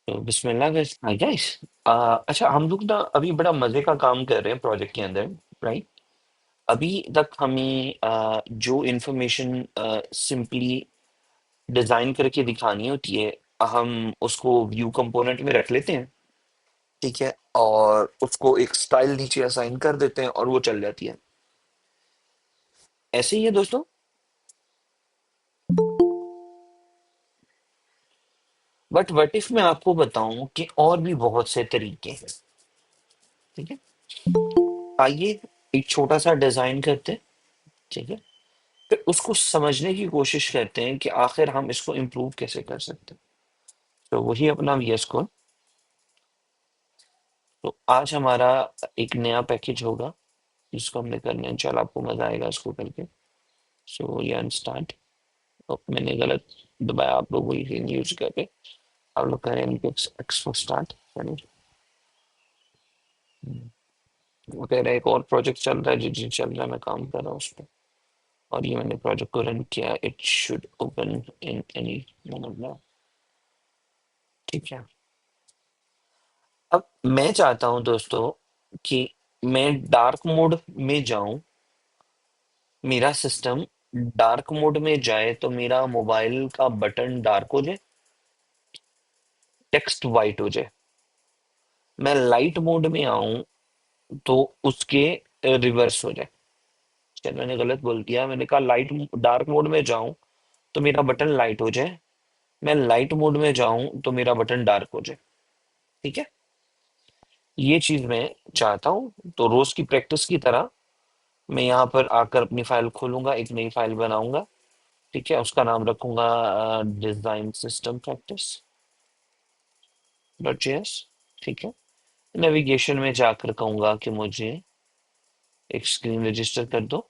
तो बिस्मिल्लाह गाइस। अच्छा, हम लोग ना अभी बड़ा मजे का काम कर रहे हैं प्रोजेक्ट के अंदर। राइट। अभी तक हमें जो इंफॉर्मेशन सिंपली डिजाइन करके दिखानी होती है, हम उसको व्यू कंपोनेंट में रख लेते हैं। ठीक है, और उसको एक स्टाइल नीचे असाइन कर देते हैं और वो चल जाती है। ऐसे ही है दोस्तों। बट व्हाट इफ मैं आपको बताऊं कि और भी बहुत से तरीके हैं। ठीक है, आइए एक छोटा सा डिजाइन करते हैं। ठीक है, फिर उसको समझने की कोशिश करते हैं कि आखिर हम इसको इम्प्रूव कैसे कर सकते हैं। तो वही अपना VS कोड। तो आज हमारा एक नया पैकेज होगा जिसको हमने करना है। इंशाल्लाह आपको मजा आएगा इसको करके। सो या स्टार्ट। मैंने गलत दबाया, आप लोग वही यूज करके आप लोग करें एक्सपो स्टार्ट करें। वो कह रहा है एक और प्रोजेक्ट चल रहा है, जी जी चल रहा है, मैं काम कर रहा हूँ उस पर। और ये मैंने प्रोजेक्ट को रन किया, it should open in any moment now. ठीक है। अब मैं चाहता हूं दोस्तों कि मैं डार्क मोड में जाऊं। मेरा सिस्टम डार्क मोड में जाए तो मेरा मोबाइल का बटन डार्क हो जाए, टेक्स्ट वाइट हो जाए। मैं लाइट मोड में आऊं तो उसके रिवर्स हो जाए। चल, मैंने गलत बोल दिया। मैंने कहा लाइट डार्क मोड में जाऊं तो मेरा बटन लाइट हो जाए, मैं लाइट मोड में जाऊं तो मेरा बटन डार्क हो जाए। ठीक है, ये चीज मैं चाहता हूं। तो रोज की प्रैक्टिस की तरह मैं यहाँ पर आकर अपनी फाइल खोलूंगा, एक नई फाइल बनाऊंगा। ठीक है, उसका नाम रखूंगा design system practice dot JS. ठीक है, नेविगेशन में जाकर कहूंगा कि मुझे एक स्क्रीन रजिस्टर कर दो।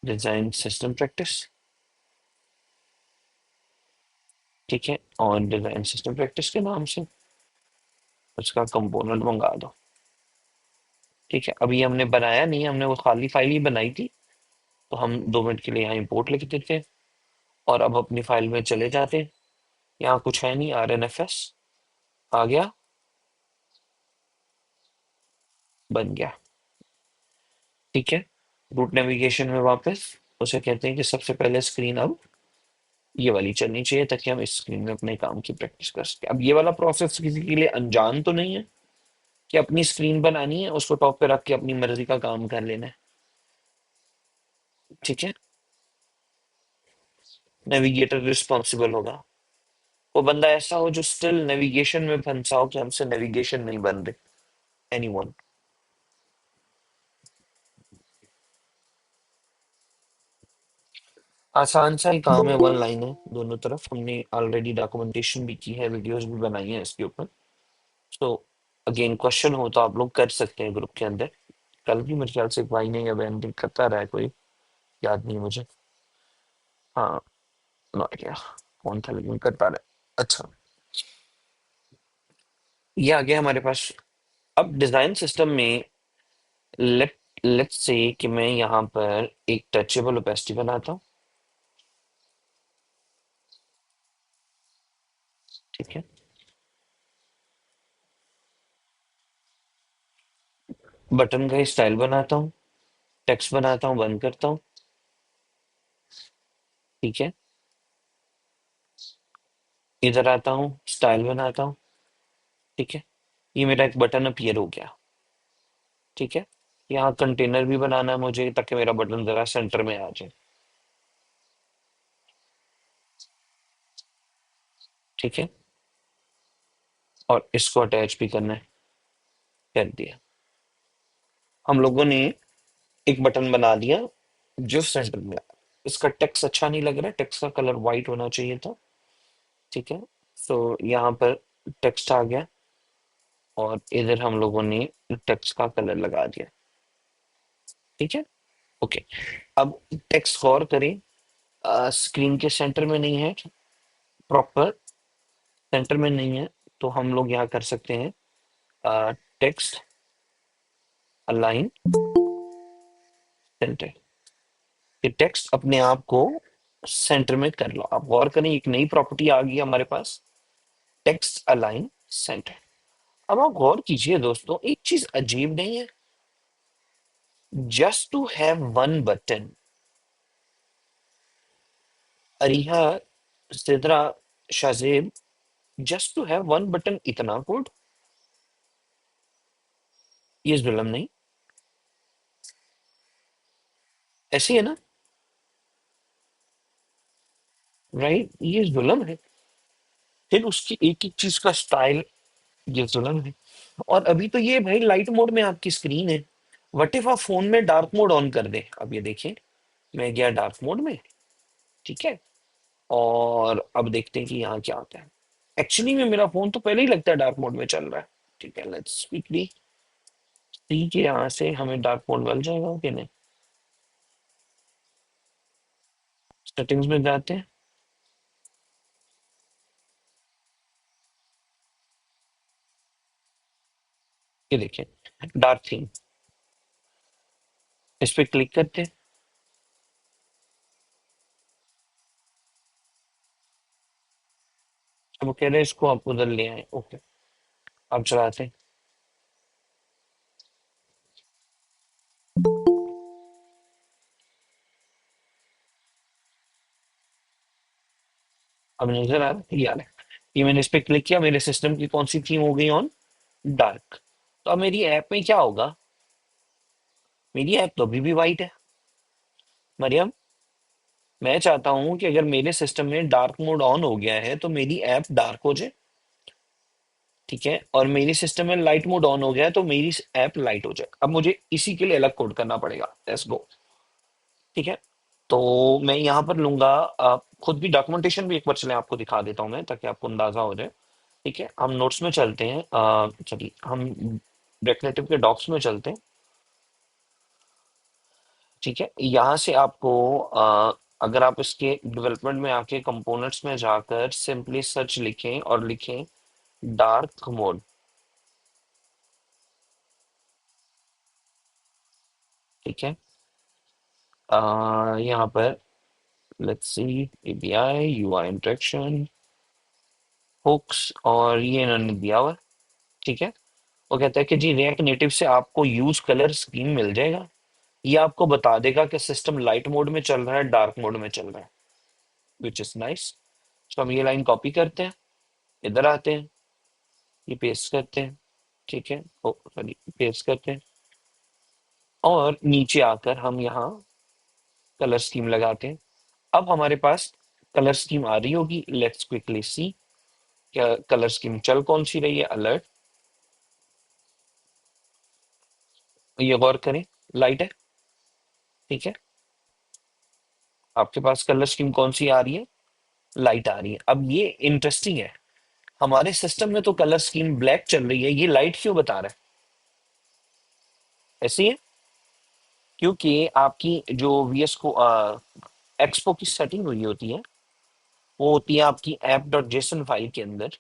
Design system practice. ठीक है, और डिजाइन सिस्टम प्रैक्टिस के नाम से उसका कंपोनेंट मंगा दो। ठीक है, अभी हमने बनाया नहीं, हमने वो खाली फाइल ही बनाई थी। तो हम 2 मिनट के लिए यहाँ इंपोर्ट लिख देते हैं और अब अपनी फाइल में चले जाते हैं। यहाँ कुछ है नहीं, RNFS आ गया, बन गया। ठीक है, रूट नेविगेशन में वापस उसे कहते हैं कि सबसे पहले स्क्रीन अब ये वाली चलनी चाहिए ताकि हम इस स्क्रीन में अपने काम की प्रैक्टिस कर सके। अब ये वाला प्रोसेस किसी के लिए अनजान तो नहीं है कि अपनी स्क्रीन बनानी है, उसको टॉप पे रख के अपनी मर्जी का काम कर लेना है। ठीक है, नेविगेटर रिस्पॉन्सिबल होगा। वो बंदा ऐसा हो जो स्टिल नेविगेशन में फंसा हो कि हमसे नेविगेशन नहीं बन रही। एनीवन। आसान सा ही काम है, 1 लाइन है दोनों तरफ। हमने ऑलरेडी डॉक्यूमेंटेशन भी की है, वीडियोस भी बनाई है इसके ऊपर। तो अगेन क्वेश्चन हो तो आप लोग कर सकते हैं ग्रुप के अंदर। कल भी मेरे ख्याल से एक भाई ने या बहन ने करता रहा है कोई, याद नहीं मुझे। हाँ, नो आइडिया कौन था, लेकिन करता रहा है। अच्छा, ये आ गया हमारे पास। अब डिजाइन सिस्टम में लेट्स से कि मैं यहाँ पर एक टचेबल ओपेसिटी बनाता हूँ। ठीक है, बटन का स्टाइल बनाता हूँ, टेक्स्ट बनाता हूँ, बंद करता हूँ। ठीक है, इधर आता हूँ, स्टाइल बनाता हूँ। ठीक है, ये मेरा एक बटन अपीयर हो गया। ठीक है, यहाँ कंटेनर भी बनाना है मुझे ताकि मेरा बटन जरा सेंटर में आ जाए। ठीक है, और इसको अटैच भी करना है, कर दिया। हम लोगों ने एक बटन बना दिया जो सेंटर में आ। इसका टेक्स्ट अच्छा नहीं लग रहा है, टेक्स्ट का कलर वाइट होना चाहिए था। ठीक है, सो यहाँ पर टेक्स्ट आ गया और इधर हम लोगों ने टेक्स्ट का कलर लगा दिया। ठीक है, ओके। अब टेक्स्ट गौर करें, स्क्रीन के सेंटर में नहीं है, प्रॉपर सेंटर में नहीं है। तो हम लोग यहाँ कर सकते हैं टेक्स्ट अलाइन सेंटर। ये टेक्स्ट अपने आप को सेंटर में कर लो। आप गौर करें, एक नई प्रॉपर्टी आ गई हमारे पास, टेक्स्ट अलाइन सेंटर। अब आप गौर कीजिए दोस्तों, एक चीज अजीब नहीं है? Just to have one button, Ariha, Sidra, Shahzeb, just to have one button, इतना कोड? ये जुल्म नहीं? ऐसी है ना? राइट, ये जुल्म है। फिर उसकी एक एक चीज का स्टाइल, ये जुल्म है। और अभी तो ये भाई लाइट मोड में आपकी स्क्रीन है। वट इफ आप फोन में डार्क मोड ऑन कर दें? अब ये देखिए, मैं गया डार्क मोड में, ठीक है, और अब देखते हैं कि यहाँ क्या होता है। एक्चुअली में मेरा फोन तो पहले ही लगता है डार्क मोड में चल रहा है। ठीक है, लेट्स क्विकली सी कि यहाँ से हमें डार्क मोड मिल जाएगा कि नहीं। सेटिंग्स में जाते हैं, ये देखिए डार्क थीम, इस पे क्लिक करते हैं। अब वो कह रहे हैं इसको आप उधर ले आए, ओके। अब चलाते हैं। अब नजर आ रहा है, ये आ रहा है। ये मैंने इस पे क्लिक किया, मेरे सिस्टम की कौन सी थीम हो गई ऑन? डार्क। तो अब मेरी ऐप में क्या होगा? मेरी ऐप तो अभी भी वाइट है। मरियम, मैं चाहता हूं कि अगर मेरे सिस्टम में डार्क मोड ऑन हो गया है तो मेरी ऐप डार्क हो जाए, ठीक है, और मेरी सिस्टम में लाइट मोड ऑन हो गया है तो मेरी ऐप लाइट हो जाए। अब मुझे इसी के लिए अलग कोड करना पड़ेगा। Let's go. ठीक है, तो मैं यहाँ पर लूंगा, आप खुद भी डॉक्यूमेंटेशन भी एक बार चलें, आपको दिखा देता हूँ मैं, ताकि आपको अंदाजा हो जाए। ठीक है, हम नोट्स में चलते हैं, चलिए हम डेफिनेटिव के डॉक्स में चलते हैं। ठीक है, यहाँ से आपको अगर आप इसके डेवलपमेंट में आके कंपोनेंट्स में जाकर सिंपली सर्च लिखें और लिखें डार्क मोड। ठीक है, यहाँ पर let's see, API, UI interaction, hooks, और ये इन्होंने दिया हुआ है। ठीक है, वो कहता है कि जी रिएक्ट नेटिव से आपको यूज कलर स्कीम मिल जाएगा। ये आपको बता देगा कि सिस्टम लाइट मोड में चल रहा है, डार्क मोड में चल रहा है, विच इज नाइस। तो हम ये लाइन कॉपी करते हैं, इधर आते हैं, ये पेस्ट करते हैं। ठीक है, ओ सॉरी, पेस्ट करते हैं, और नीचे आकर हम यहाँ कलर स्कीम लगाते हैं। अब हमारे पास कलर स्कीम आ रही होगी, लेट्स क्विकली सी क्या कलर स्कीम चल कौन सी रही है। अलर्ट, ये गौर करें, लाइट है। ठीक है, आपके पास कलर स्कीम कौन सी आ रही है? लाइट आ रही है। अब ये इंटरेस्टिंग है, हमारे सिस्टम में तो कलर स्कीम ब्लैक चल रही है, ये लाइट क्यों बता रहा है? ऐसी है क्योंकि आपकी जो वीएस को एक्सपो की सेटिंग हुई होती है, वो होती है आपकी ऐप डॉट जेसन फाइल के अंदर।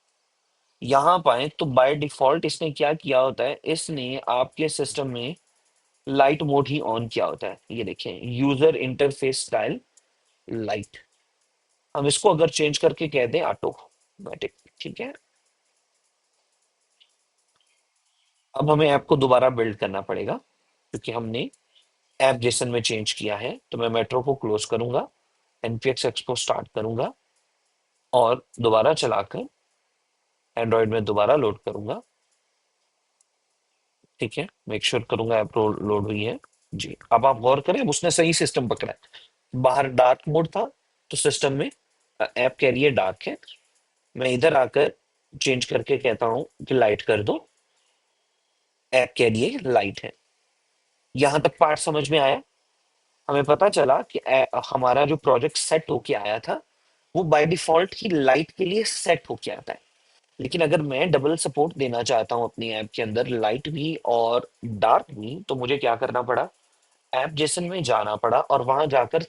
यहाँ पाए तो बाय डिफॉल्ट इसने क्या किया होता है, इसने आपके सिस्टम में लाइट मोड ही ऑन किया होता है। ये देखें, यूजर इंटरफेस स्टाइल लाइट। हम इसको अगर चेंज करके कह दें ऑटोमेटिक, ठीक है। अब हमें ऐप को दोबारा बिल्ड करना पड़ेगा, क्योंकि हमने ऐप जेसन में चेंज किया है। तो मैं मेट्रो को क्लोज करूंगा, npx एक्सपो स्टार्ट करूंगा, और दोबारा चलाकर एंड्रॉयड में दोबारा लोड करूंगा। ठीक है, मेक श्योर करूंगा ऐप लोड हुई है। जी, अब आप गौर करें, अब उसने सही सिस्टम पकड़ा है। बाहर डार्क मोड था, तो सिस्टम में ऐप कह रही है डार्क है। मैं इधर आकर चेंज करके कहता हूं कि लाइट कर दो, ऐप कह रही है लाइट है। यहां तक पार्ट समझ में आया? हमें पता चला कि हमारा जो प्रोजेक्ट सेट होके आया था, वो बाय डिफॉल्ट ही लाइट के लिए सेट होके आता है। लेकिन अगर मैं डबल सपोर्ट देना चाहता हूँ अपनी ऐप के अंदर, लाइट भी और डार्क भी, तो मुझे क्या करना पड़ा? ऐप जेसन में जाना पड़ा, और वहां जाकर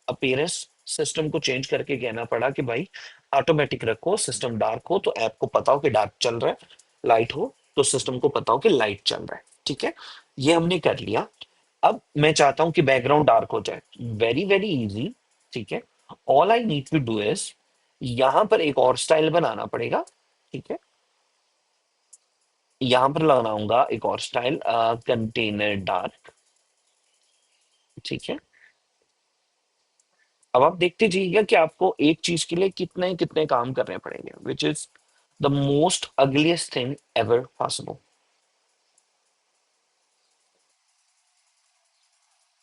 अपीयरेंस सिस्टम को चेंज करके कहना पड़ा कि भाई ऑटोमेटिक रखो, सिस्टम डार्क हो तो ऐप को पता हो कि डार्क चल रहा है, लाइट हो तो सिस्टम को पता हो कि लाइट चल रहा है। ठीक है, ये हमने कर लिया। अब मैं चाहता हूं कि बैकग्राउंड डार्क हो जाए। Very very easy. ठीक है। All I need to do is, यहां पर एक और स्टाइल बनाना पड़ेगा। ठीक है। यहां पर लगाऊंगा एक और स्टाइल, कंटेनर डार्क। ठीक है। अब आप देखते जाइएगा कि आपको एक चीज के लिए कितने कितने काम करने पड़ेंगे, which is the most ugliest thing ever possible.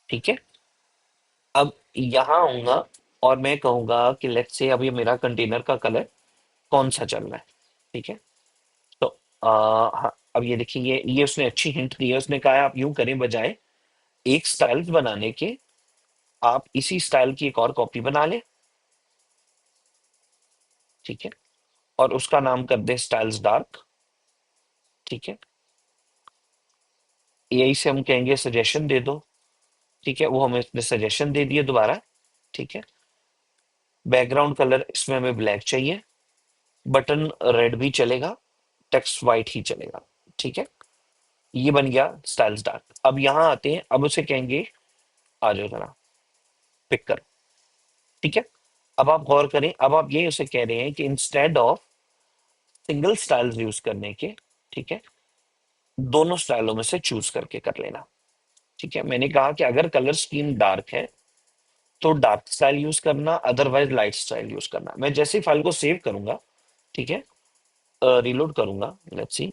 ठीक है। अब यहां आऊंगा और मैं कहूंगा कि लेट्स से अब ये मेरा कंटेनर का कलर कौन सा चल रहा है। ठीक है। तो हाँ, अब ये देखिए, ये उसने अच्छी हिंट दी है। उसने कहा है आप यूं करें, बजाय एक स्टाइल बनाने के आप इसी स्टाइल की एक और कॉपी बना लें। ठीक है। और उसका नाम कर दे स्टाइल्स डार्क। ठीक है। एआई से हम कहेंगे सजेशन दे दो। ठीक है, वो हमें उसने सजेशन दे दिया दोबारा। ठीक है। बैकग्राउंड कलर इसमें हमें ब्लैक चाहिए। बटन रेड भी चलेगा, टेक्स्ट वाइट ही चलेगा। ठीक है। ये बन गया स्टाइल्स डार्क। अब यहाँ आते हैं, अब उसे कहेंगे आ जाओ जरा, पिक करो। ठीक है। अब आप गौर करें, अब आप ये उसे कह रहे हैं कि instead of single styles use करने के, ठीक है, दोनों स्टाइलों में से चूज करके कर लेना। ठीक है। मैंने कहा कि अगर कलर स्कीम डार्क है तो डार्क स्टाइल यूज करना, अदरवाइज लाइट स्टाइल यूज करना। मैं जैसे ही फाइल को सेव करूंगा, ठीक है, रिलोड करूंगा, लेट्स सी।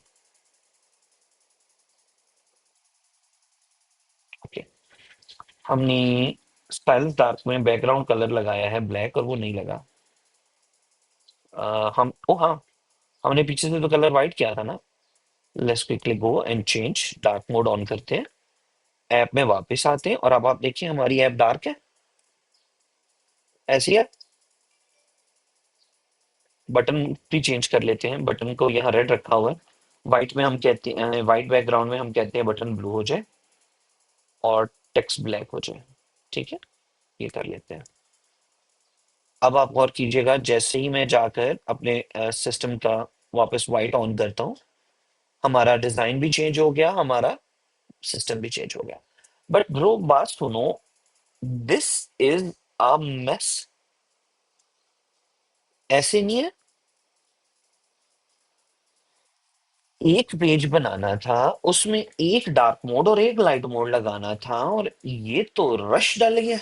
ओके। हमने स्टाइल डार्क में बैकग्राउंड कलर लगाया है ब्लैक, और वो नहीं लगा। हम ओ हाँ, हमने पीछे से तो कलर वाइट किया था ना। Let's quickly go and change, dark mode on करते हैं, ऐप में वापस आते हैं, और अब आप देखिए हमारी ऐप डार्क है। ऐसी है। बटन भी चेंज कर लेते हैं, बटन को यहाँ रेड रखा हुआ है, व्हाइट में हम कहते हैं, व्हाइट बैकग्राउंड में हम कहते हैं बटन ब्लू हो जाए और टेक्स्ट ब्लैक हो जाए। ठीक है। ये कर लेते हैं। अब आप गौर कीजिएगा, जैसे ही मैं जाकर अपने सिस्टम का वापस वाइट ऑन करता हूँ, हमारा डिजाइन भी चेंज हो गया, हमारा सिस्टम भी चेंज हो गया। बट ब्रो बात सुनो, दिस इज अ मेस। ऐसे नहीं है। एक पेज बनाना था, उसमें एक डार्क मोड और एक लाइट मोड लगाना था, और ये तो रश डल गया।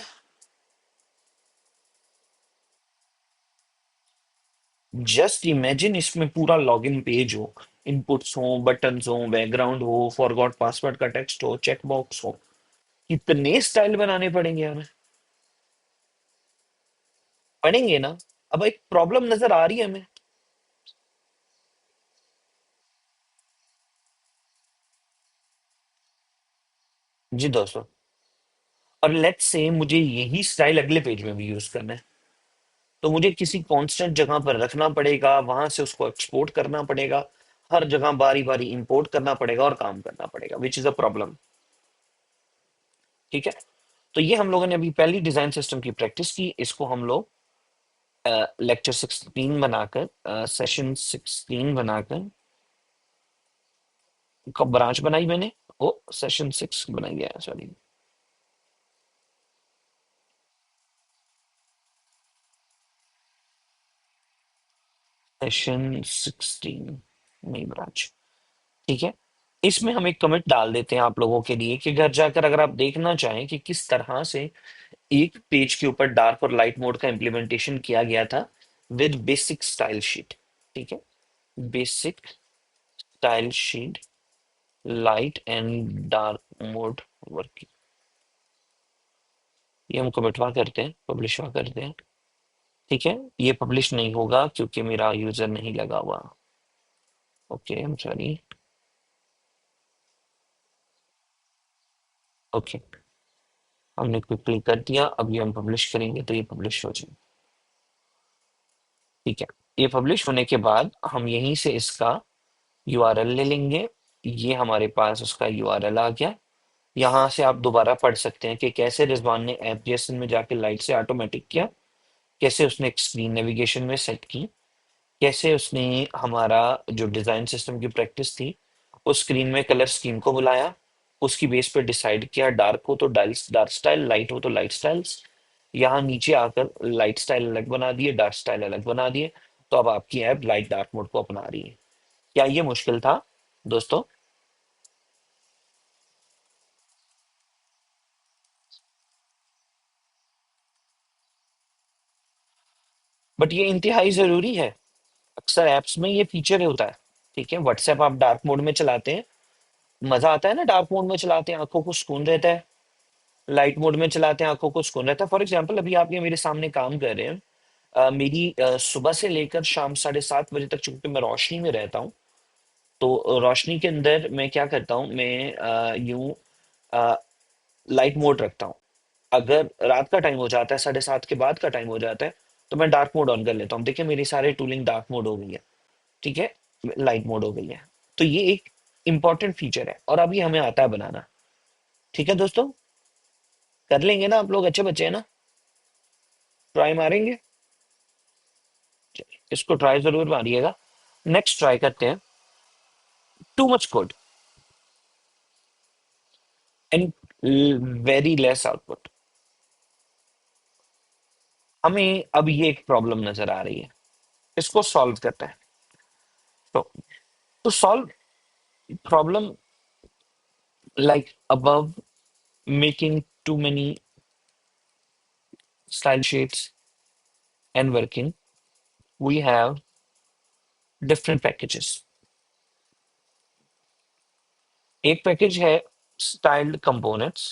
जस्ट इमेजिन, इसमें पूरा लॉगिन पेज हो, इनपुट्स हो, बटन्स हो, बैकग्राउंड हो, फॉरगॉट पासवर्ड का टेक्स्ट हो, चेक बॉक्स हो, कितने स्टाइल बनाने पड़ेंगे हमें। पड़ेंगे ना। अब एक प्रॉब्लम नजर आ रही है हमें। जी दोस्तों। और लेट्स से मुझे यही स्टाइल अगले पेज में भी यूज करना है, तो मुझे किसी कांस्टेंट जगह पर रखना पड़ेगा, वहां से उसको एक्सपोर्ट करना पड़ेगा, हर जगह बारी बारी इंपोर्ट करना पड़ेगा और काम करना पड़ेगा, विच इज अ प्रॉब्लम। ठीक है। तो ये हम लोगों ने अभी पहली डिजाइन सिस्टम की प्रैक्टिस की। इसको हम लोग लेक्चर 16 बनाकर, सेशन 16 बनाकर, कब ब्रांच बनाई मैंने, ओ सेशन 6 बनाई है, सॉरी। सेशन 16 नई ब्रांच। ठीक है। इसमें हम एक कमेंट डाल देते हैं आप लोगों के लिए कि घर जाकर अगर आप देखना चाहें कि किस तरह से एक पेज के ऊपर डार्क और लाइट मोड का इम्प्लीमेंटेशन किया गया था विद बेसिक स्टाइल शीट। ठीक है। Basic style sheet, light and dark mode working, ये हम कमिटवा करते हैं, पब्लिशवा करते हैं। ठीक है। ये पब्लिश नहीं होगा क्योंकि मेरा यूजर नहीं लगा हुआ। Okay, I am sorry. Okay, हमने क्विकली कर दिया। अब ये हम पब्लिश करेंगे तो ये पब्लिश हो जाए। ठीक है। ये पब्लिश होने के बाद हम यहीं से इसका यूआरएल ले लेंगे। ये हमारे पास उसका यूआरएल आ गया। यहाँ से आप दोबारा पढ़ सकते हैं कि कैसे रिजवान ने एप्लिकेशन में जाके लाइट से ऑटोमेटिक किया, कैसे उसने एक स्क्रीन नेविगेशन में सेट की, कैसे उसने हमारा जो डिजाइन सिस्टम की प्रैक्टिस थी उस स्क्रीन में कलर स्कीम को बुलाया, उसकी बेस पे डिसाइड किया, डार्क हो तो डार्क स्टाइल, लाइट हो तो लाइट स्टाइल्स। यहाँ नीचे आकर लाइट स्टाइल अलग बना दिए, डार्क स्टाइल अलग बना दिए। तो अब आपकी ऐप लाइट डार्क मोड को अपना रही है। क्या ये मुश्किल था दोस्तों? बट ये इंतहाई जरूरी है। अक्सर ऐप्स में ये फीचर होता है। ठीक है, व्हाट्सएप आप डार्क मोड में चलाते हैं, मजा आता है ना, डार्क मोड में चलाते हैं, आंखों को सुकून रहता है। लाइट मोड में चलाते हैं, आंखों को सुकून रहता है। फॉर एग्जाम्पल अभी आप ये मेरे सामने काम कर रहे हैं, मेरी सुबह से लेकर शाम 7:30 बजे तक, चूंकि मैं रोशनी में रहता हूँ, तो रोशनी के अंदर मैं क्या करता हूँ, मैं यूं लाइट मोड रखता हूँ। अगर रात का टाइम हो जाता है, 7:30 के बाद का टाइम हो जाता है, तो मैं डार्क मोड ऑन कर लेता हूँ। देखिए मेरी सारी टूलिंग डार्क मोड हो गई है। ठीक है, लाइट मोड हो गई है। तो ये एक इंपॉर्टेंट फीचर है और अभी हमें आता है बनाना। ठीक है दोस्तों, कर लेंगे ना, आप लोग अच्छे बच्चे हैं ना, ट्राई मारेंगे। चलिए, इसको ट्राई जरूर मारिएगा। नेक्स्ट ट्राई करते हैं, to much code and very less output. हमें अब ये एक प्रॉब्लम नजर आ रही है, इसको सॉल्व करते हैं। तो solve problem like above, making too many style sheets and working, we have different packages. एक पैकेज है स्टाइल्ड कंपोनेंट्स।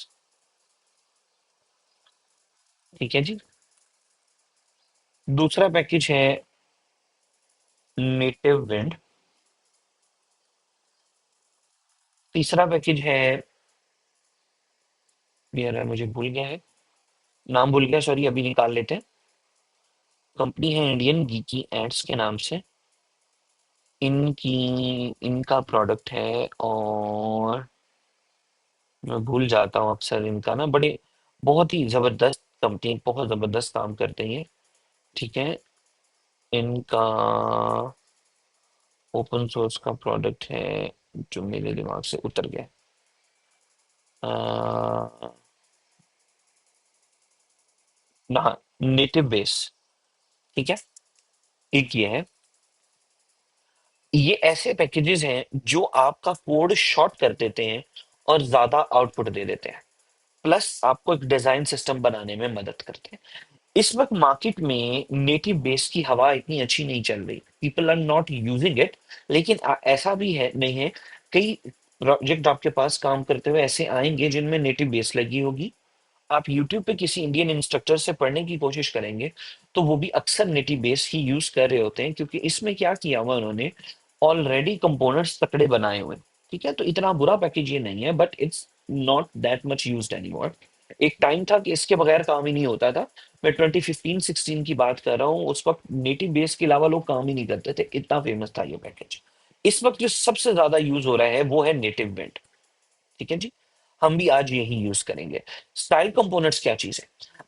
ठीक है जी। दूसरा पैकेज है नेटिव विंड। तीसरा पैकेज है, यार मुझे भूल गया है, नाम भूल गया, सॉरी, अभी निकाल लेते हैं। कंपनी है इंडियन गीकी एड्स के नाम से, इनकी इनका प्रोडक्ट है, और मैं भूल जाता हूँ अक्सर इनका ना, बड़े बहुत ही जबरदस्त कंपनी, बहुत जबरदस्त काम करते हैं। ठीक है, इनका ओपन सोर्स का प्रोडक्ट है जो मेरे दिमाग से उतर गया। ना, नेटिव बेस। ठीक है, एक ये है। ये ऐसे पैकेजेस हैं जो आपका कोड शॉर्ट कर देते हैं और ज्यादा आउटपुट दे देते हैं, प्लस आपको एक डिजाइन सिस्टम बनाने में मदद करते हैं। इस वक्त मार्केट में नेटिव बेस की हवा इतनी अच्छी नहीं चल रही, people are not using it. लेकिन ऐसा भी है नहीं है, कई प्रोजेक्ट आपके पास काम करते हुए ऐसे आएंगे जिनमें नेटिव बेस लगी होगी। आप यूट्यूब पे किसी इंडियन इंस्ट्रक्टर से पढ़ने की कोशिश करेंगे, तो वो भी अक्सर नेटिव बेस ही यूज कर रहे होते हैं, क्योंकि इसमें क्या किया हुआ उन्होंने, ऑलरेडी कंपोनेंट्स तकड़े बनाए हुए हैं। ठीक है, तो इतना बुरा पैकेज ये नहीं है, but it's not that much used anymore. एक टाइम था कि इसके बगैर काम ही नहीं होता था। मैं 2015-16 की बात कर रहा हूँ, उस वक्त नेटिव बेस के अलावा लोग काम ही नहीं करते थे, इतना फेमस था ये पैकेज। इस वक्त जो सबसे ज्यादा यूज हो रहा है वो है नेटिव बेंट। ठीक है जी, हम भी आज यही यूज करेंगे। स्टाइल कंपोनेंट्स क्या चीज है?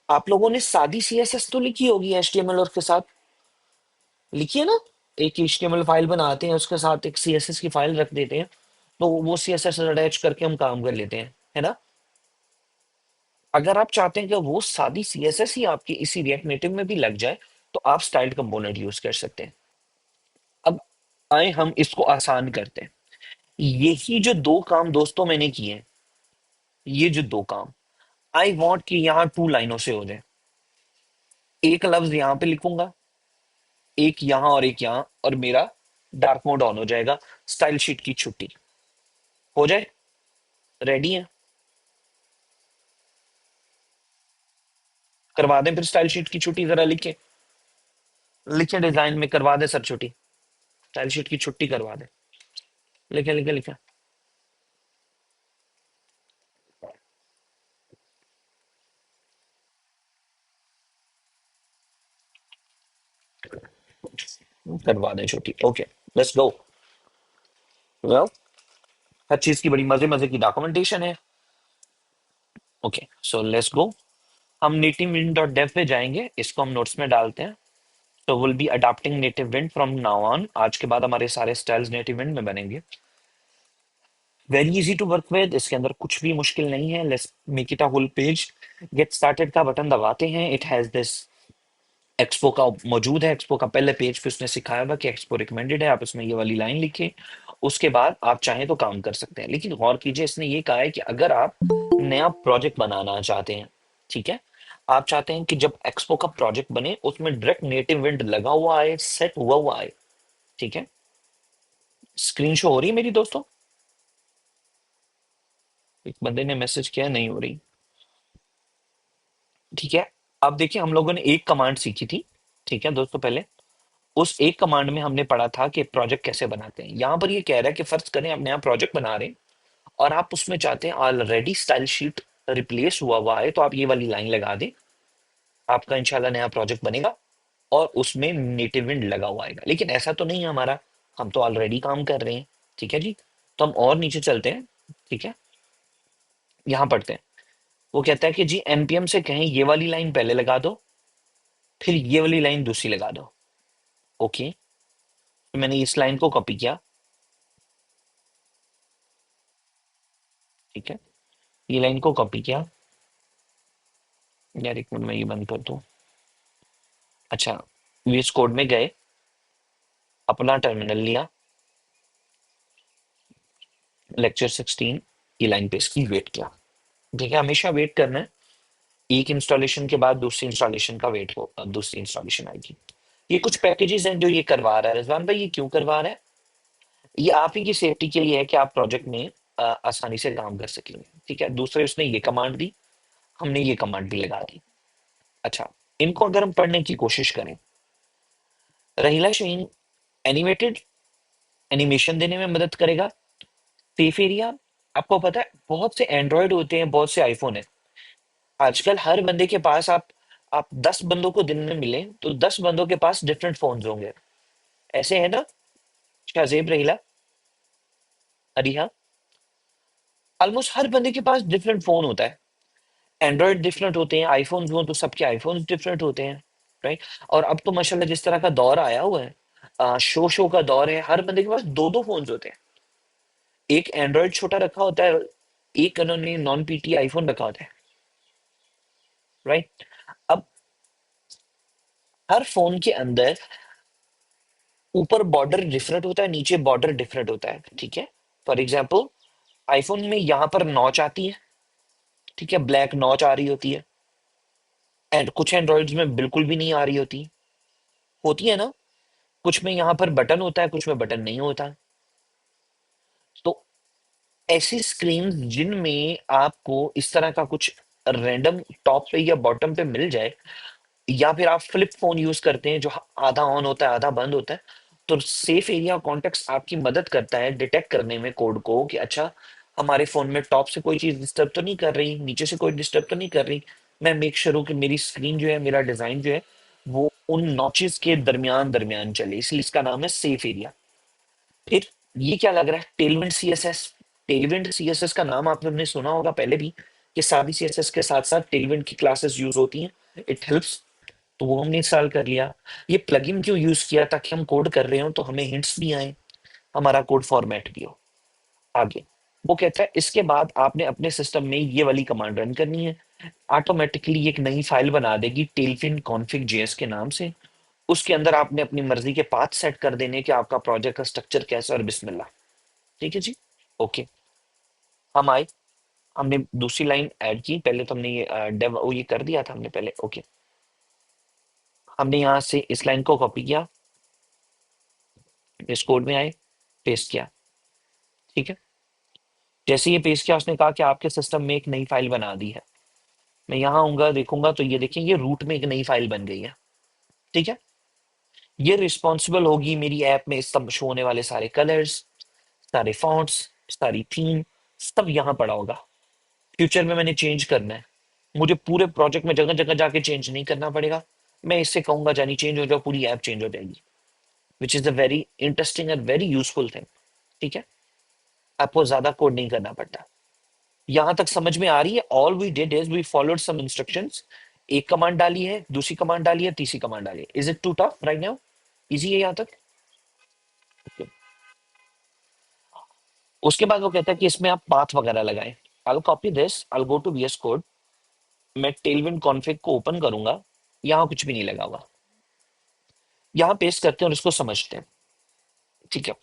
आप लोगों ने सादी सीएसएस तो लिखी होगी एचटीएमएल और के साथ, लिखी है ना। एक एचटीएमएल फाइल बनाते हैं, उसके साथ एक सीएसएस की फाइल रख देते हैं, तो वो सीएसएस अटैच करके हम काम कर लेते हैं, है ना। अगर आप चाहते हैं कि वो सादी सीएसएस ही आपकी इसी रिएक्ट नेटिव में भी लग जाए, तो आप स्टाइल्ड कंपोनेंट यूज कर सकते हैं। अब आए हम इसको आसान करते हैं। यही जो दो काम दोस्तों मैंने किए हैं, ये जो दो काम, आई वॉन्ट कि यहाँ 2 लाइनों से हो जाए। एक लफ्ज यहाँ पे लिखूंगा, एक यहाँ और एक यहाँ, और मेरा डार्क मोड ऑन हो जाएगा, स्टाइल शीट की छुट्टी हो जाए। रेडी है? करवा दें फिर स्टाइल शीट की छुट्टी, जरा लिखे, लिखे डिजाइन में करवा दे सर छुट्टी, स्टाइल शीट की छुट्टी करवा दे। लिखे लिखे लिखे, करवा दें छुट्टी। Okay, let's go. वेल, हर चीज की बड़ी मजे मजे की डॉक्यूमेंटेशन है। Okay, so let's go. हम नेटिव विंड डॉट डेव पे जाएंगे, इसको हम नोट्स में डालते हैं। तो will be adopting native wind from now on, आज के बाद हमारे सारे स्टाइल्स नेटिव विंड में बनेंगे। Very easy to work with, इसके अंदर कुछ भी मुश्किल नहीं है। Let's make it a whole page. Get started का बटन दबाते हैं, इट हैज दिस एक्सपो का मौजूद है। एक्सपो का पहले पेज पे उसने सिखाया हुआ कि एक्सपो रिकमेंडेड है, आप इसमें ये वाली लाइन लिखें। उसके बाद आप चाहें तो काम कर सकते हैं, लेकिन गौर कीजिए इसने ये कहा है कि अगर आप नया प्रोजेक्ट बनाना चाहते हैं, ठीक है, आप चाहते हैं कि जब एक्सपो का प्रोजेक्ट बने उसमें डायरेक्ट नेटिव विंड लगा हुआ आए, सेट हुआ आए, ठीक है। स्क्रीन शो हो रही है मेरी दोस्तों? एक बंदे ने मैसेज किया, नहीं हो रही। ठीक है, अब देखिए हम लोगों ने एक कमांड सीखी थी, ठीक है दोस्तों। पहले उस एक कमांड में हमने पढ़ा था कि प्रोजेक्ट कैसे बनाते हैं। यहां पर ये कह रहा है कि फर्ज करें आप नया प्रोजेक्ट बना रहे हैं और आप उसमें चाहते हैं ऑलरेडी स्टाइल शीट रिप्लेस हुआ हुआ है, तो आप ये वाली लाइन लगा दें, आपका इंशाल्लाह नया प्रोजेक्ट बनेगा और उसमें नेटिव विंड लगा हुआ आएगा। लेकिन ऐसा तो नहीं है हमारा, हम तो ऑलरेडी काम कर रहे हैं, ठीक है जी। तो हम और नीचे चलते हैं, ठीक है, यहाँ पढ़ते हैं। वो कहता है कि जी एनपीएम से कहें ये वाली लाइन पहले लगा दो, फिर ये वाली लाइन दूसरी लगा दो। ओके, तो मैंने इस लाइन को कॉपी किया, ठीक है, ये लाइन को कॉपी किया। यार एक मिनट में ये बंद कर दूं। अच्छा, वीएस कोड में गए, अपना टर्मिनल लिया, लेक्चर 16, ये लाइन पेस्ट की, वेट किया। ठीक है, हमेशा वेट करना है, एक इंस्टॉलेशन के बाद दूसरी इंस्टॉलेशन का वेट हो, दूसरी इंस्टॉलेशन आएगी। ये कुछ पैकेजेस हैं जो ये करवा रहा है रिजवान भाई। ये क्यों करवा रहा है? ये आप ही की सेफ्टी के लिए है कि आप प्रोजेक्ट में आसानी से काम कर सकेंगे, ठीक है। दूसरे उसने ये कमांड दी, हमने ये कमांड भी लगा दी। अच्छा, इनको अगर हम पढ़ने की कोशिश करें, रहीला शाहीन एनिमेटेड एनिमेशन देने में मदद करेगा। सेफ एरिया, आपको पता है बहुत से एंड्रॉयड होते हैं, बहुत से आईफोन है। आजकल हर बंदे के पास आप 10 बंदों को दिन में मिले तो 10 बंदों के पास डिफरेंट फोन्स होंगे, ऐसे है ना शाहजेब, रहीला, अरिहा? ऑलमोस्ट हर बंदे के पास डिफरेंट फोन होता है। एंड्रॉयड डिफरेंट होते हैं, आईफोन हो तो सबके आईफोन डिफरेंट होते हैं, राइट। और अब तो माशाल्लाह जिस तरह का दौर आया हुआ है, शो का दौर है, हर बंदे के पास दो दो फोन्स होते हैं। एक एंड्रॉयड छोटा रखा होता है, एक उन्होंने नॉन पीटी आईफोन रखा होता है, राइट। अब हर फोन के अंदर ऊपर बॉर्डर डिफरेंट होता है, नीचे बॉर्डर डिफरेंट होता है, ठीक है। फॉर एग्जाम्पल आईफोन में यहाँ पर नॉच आती है, ठीक है, ब्लैक नॉच आ रही होती है। एंड कुछ एंड्रॉइड्स में बिल्कुल भी नहीं आ रही होती, होती है ना। कुछ में यहाँ पर बटन होता है, कुछ में बटन नहीं होता। तो ऐसी स्क्रीन जिनमें आपको इस तरह का कुछ रैंडम टॉप पे या बॉटम पे मिल जाए, या फिर आप फ्लिप फोन यूज करते हैं जो आधा ऑन होता है आधा बंद होता है, तो सेफ एरिया कॉन्टेक्स्ट आपकी मदद करता है डिटेक्ट करने में कोड को कि अच्छा हमारे फोन में टॉप से कोई चीज डिस्टर्ब तो नहीं कर रही, नीचे से कोई डिस्टर्ब तो नहीं कर रही। मैं मेक श्योर हूँ कि मेरी स्क्रीन जो है, मेरा डिजाइन जो है, वो उन नॉचेस के दरमियान दरमियान चले, इसलिए इसका नाम है सेफ एरिया। फिर ये क्या लग रहा है, टेलविंड सीएसएस। टेलविंड सीएसएस का नाम आपने सुना होगा पहले भी, कि सादी सीएसएस के साथ साथ टेलविंड की क्लासेस यूज होती हैं, इट हेल्प्स। तो वो हमने इंस्टॉल कर लिया। ये प्लगइन क्यों यूज किया? ताकि हम कोड कर रहे हो तो हमें हिंट्स भी आए, हमारा कोड फॉर्मेट भी हो आगे। वो कहता है इसके बाद आपने अपने सिस्टम में ये वाली कमांड रन करनी है, ऑटोमेटिकली एक नई फाइल बना देगी टेलफिन कॉन्फिग जेएस के नाम से। उसके अंदर आपने अपनी मर्जी के पाथ सेट कर देने कि आपका प्रोजेक्ट का स्ट्रक्चर कैसा है, और बिस्मिल्लाह। ठीक है जी, ओके। हम आए, हमने दूसरी लाइन ऐड की, पहले तो हमने ये डेव वो ये कर दिया था हमने पहले, ओके। हमने यहाँ से इस लाइन को कॉपी किया, इस कोड में आए, पेस्ट किया, ठीक है। जैसे ये पेस्ट किया, उसने कहा कि आपके सिस्टम में एक नई फाइल बना दी है। मैं यहाँ आऊंगा देखूंगा तो ये देखिए, ये रूट में एक नई फाइल बन गई है, ठीक है। ये रिस्पॉन्सिबल होगी मेरी ऐप में सब शो होने वाले सारे कलर्स, सारे फॉन्ट्स, सारी थीम, सब यहाँ पड़ा होगा। फ्यूचर में मैंने चेंज करना है, मुझे पूरे प्रोजेक्ट में जगह जगह जाके चेंज नहीं करना पड़ेगा। मैं इससे कहूंगा जानी चेंज हो जाओ, पूरी ऐप चेंज हो जाएगी, which is a very interesting and very useful thing, ठीक है। आपको ज्यादा कोड नहीं करना पड़ता। यहां तक समझ में आ रही है? All we did is we followed some instructions. एक कमांड डाली है, दूसरी कमांड डाली है, तीसरी कमांड डाली है। Is it too tough right now? Easy है यहाँ तक? Okay. उसके बाद वो कहता है कि इसमें आप पाथ वगैरह लगाएं। I'll copy this, I'll go to VS Code, मैं टेलविंड कॉन्फ़िग को ओपन करूंगा, यहाँ कुछ भी नहीं लगा हुआ, यहाँ पेस्ट करते हैं और इसको समझते हैं। ठीक है,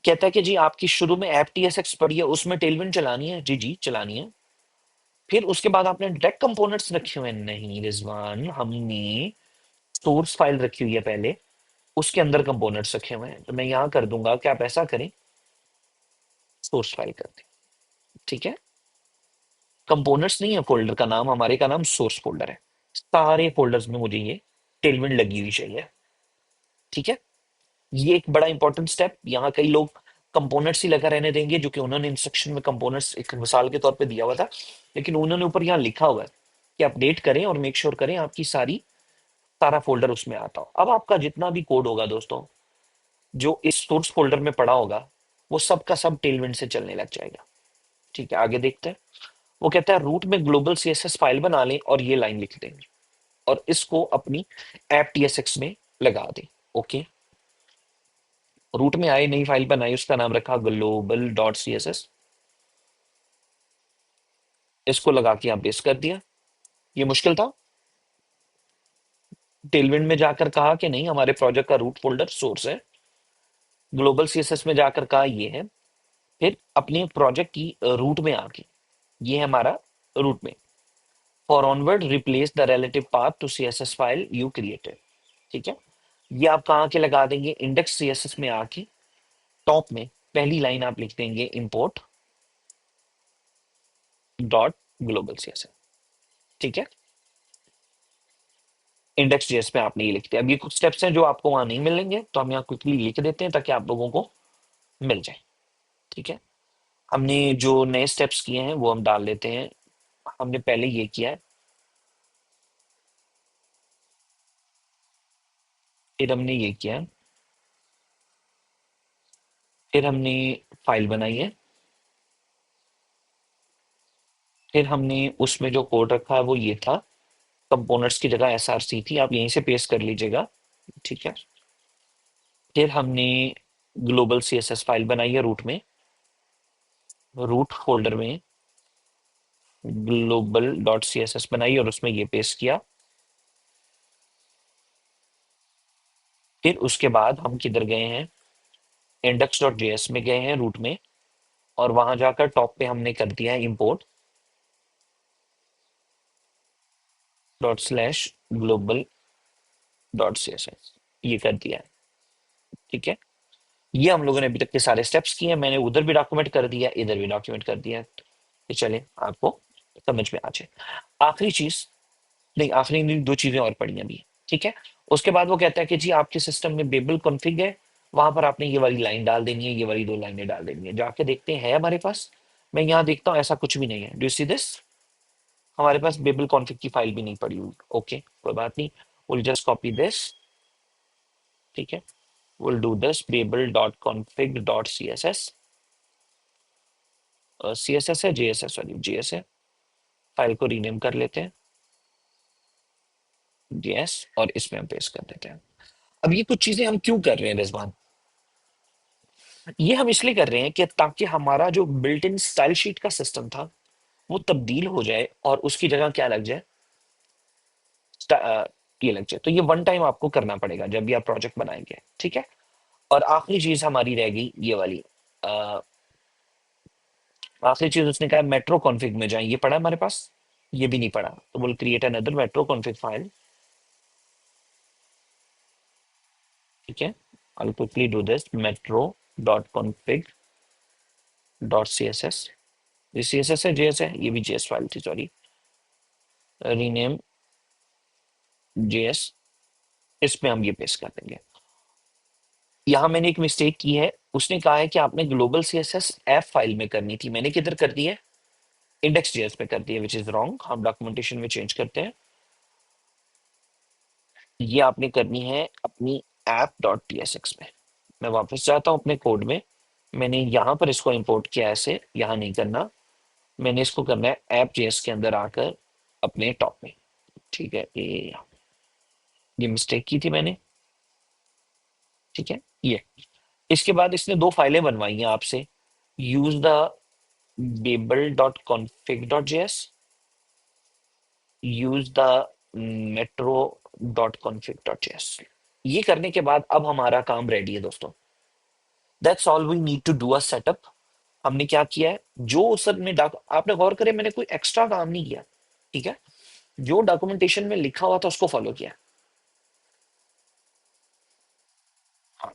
कहता है कि जी आपकी शुरू में ऐप TSX पड़ी है, उसमें टेलविंड चलानी है, जी जी चलानी है। फिर उसके बाद आपने डायरेक्ट कंपोनेंट्स रखे हुए हैं, नहीं रिजवान, हमने सोर्स फाइल रखी हुई है पहले, उसके अंदर कंपोनेंट्स रखे हुए हैं, तो मैं यहाँ कर दूंगा कि आप ऐसा करें, सोर्स फाइल कर दें। ठीक है, कंपोनेंट्स नहीं है फोल्डर का नाम, हमारे का नाम सोर्स फोल्डर है। सारे फोल्डर्स में मुझे ये टेलविंड लगी हुई चाहिए। ठीक है, ये एक बड़ा इंपॉर्टेंट स्टेप, यहाँ कई लोग कंपोनेंट्स ही लगा रहने देंगे, जो कि उन्होंने इंस्ट्रक्शन में कंपोनेंट्स एक मिसाल के तौर पे दिया हुआ था, लेकिन उन्होंने ऊपर यहाँ लिखा हुआ है कि अपडेट करें और मेक श्योर करें आपकी सारा फोल्डर उसमें आता हो। अब आपका जितना भी कोड होगा दोस्तों, जो इस सोर्स फोल्डर में पड़ा होगा, वो सब का सब टेलविंड से चलने लग जाएगा। ठीक है, आगे देखते हैं। वो कहता है रूट में ग्लोबल CSS फाइल बना लें और ये लाइन लिख दें और इसको अपनी ऐप TSX में लगा दें। ओके, रूट में आए, नई फाइल बनाई, उसका नाम रखा global.css, इसको लगा के यहाँ पेस्ट कर दिया। ये मुश्किल था, टेलविंड में जाकर कहा कि नहीं हमारे प्रोजेक्ट का रूट फोल्डर सोर्स है, ग्लोबल CSS में जाकर कहा ये है, फिर अपने प्रोजेक्ट की रूट में आके ये है हमारा रूट में, for onward replace the relative path to CSS file you created. ठीक है, ये आप कहाँ के लगा देंगे, इंडेक्स CSS में आके टॉप में पहली लाइन आप लिख देंगे import डॉट ग्लोबल CSS। ठीक है, इंडेक्स जेएस पे आपने ये लिख दिया। अब ये कुछ स्टेप्स हैं जो आपको वहां नहीं मिलेंगे, तो हम यहाँ क्विकली लिख देते हैं ताकि आप लोगों को मिल जाए। ठीक है, हमने जो नए स्टेप्स किए हैं वो हम डाल लेते हैं। हमने पहले ये किया है, फिर हमने ये किया है, फिर हमने फाइल बनाई है, फिर हमने उसमें जो कोड रखा है वो ये था, कंपोनेंट्स की जगह SRC थी, आप यहीं से पेस्ट कर लीजिएगा। ठीक है, फिर हमने ग्लोबल CSS फाइल बनाई है रूट में, रूट फोल्डर में global.css बनाई और उसमें ये पेस्ट किया। फिर उसके बाद हम किधर गए हैं, index.js में गए हैं रूट में, और वहां जाकर टॉप पे हमने कर दिया है import dot slash global dot CSS, ये कर दिया है। ठीक है, ये हम लोगों ने अभी तक के सारे स्टेप्स किए हैं, मैंने उधर भी डॉक्यूमेंट कर दिया, इधर भी डॉक्यूमेंट कर दिया, तो चले आपको समझ में आ जाए। आखिरी चीज, नहीं आखिरी नहीं, दो चीजें और पड़ी हैं अभी। ठीक है, उसके बाद वो कहता है कि जी आपके सिस्टम में बेबल कॉन्फ़िग है, वहां पर आपने ये वाली लाइन डाल देनी है, ये वाली दो लाइनें डाल देनी है। जाके देखते हैं है हमारे पास, मैं यहाँ देखता हूँ ऐसा कुछ भी नहीं है। डू यू सी दिस, हमारे पास बेबल कॉन्फ़िग की फाइल भी नहीं पड़ी हुई। ओके, कोई बात नहीं, विल जस्ट कॉपी दिस। ठीक है, will do this babel dot config dot CSS, CSS है JS है, सॉरी JS है, फाइल को रीनेम कर लेते हैं JS, और इसमें हम पेस्ट कर देते हैं। अब ये कुछ चीजें हम क्यों कर रहे हैं रिजवान, ये हम इसलिए कर रहे हैं कि ताकि हमारा जो बिल्ट इन स्टाइल शीट का सिस्टम था वो तब्दील हो जाए और उसकी जगह क्या लग जाए, ये लग जाए। तो ये वन टाइम आपको करना पड़ेगा जब भी आप प्रोजेक्ट बनाएंगे। ठीक है, और आखिरी चीज हमारी रह गई ये वाली, अ, आखिरी चीज उसने कहा मेट्रो कॉन्फ़िग में जाए, ये पढ़ा हमारे पास, ये भी नहीं पढ़ा, तो बोल create another metro config file. ठीक है, I'll quickly do this metro dot config dot CSS, ये CSS है JS है, ये भी JS फाइल थी सॉरी, रीनेम JS, इसमें हम ये पेस्ट कर देंगे। यहाँ मैंने एक मिस्टेक की है, उसने कहा है कि आपने ग्लोबल CSS ऐप फाइल में करनी थी, मैंने किधर कर दी है, इंडेक्स JS पे कर दी है, विच इज रॉन्ग। हम डॉक्यूमेंटेशन में चेंज करते हैं, ये आपने करनी है अपनी ऐप डॉट TSX में। मैं वापस जाता हूँ अपने कोड में, मैंने यहाँ पर इसको इंपोर्ट किया, ऐसे यहाँ नहीं करना, मैंने इसको करना है ऐप JS के अंदर आकर अपने टॉप में। ठीक है, ये मिस्टेक की थी मैंने। ठीक है, ये इसके बाद इसने दो फाइलें बनवाई हैं आपसे, use the babel.config.js, use the metro.config.js। ये करने के बाद अब हमारा काम रेडी है दोस्तों। That's all we need to do a setup. हमने क्या किया है, जो सर ने आपने गौर करें, मैंने कोई एक्स्ट्रा काम नहीं किया, ठीक है। जो डॉक्यूमेंटेशन में लिखा हुआ था उसको फॉलो किया। हाँ,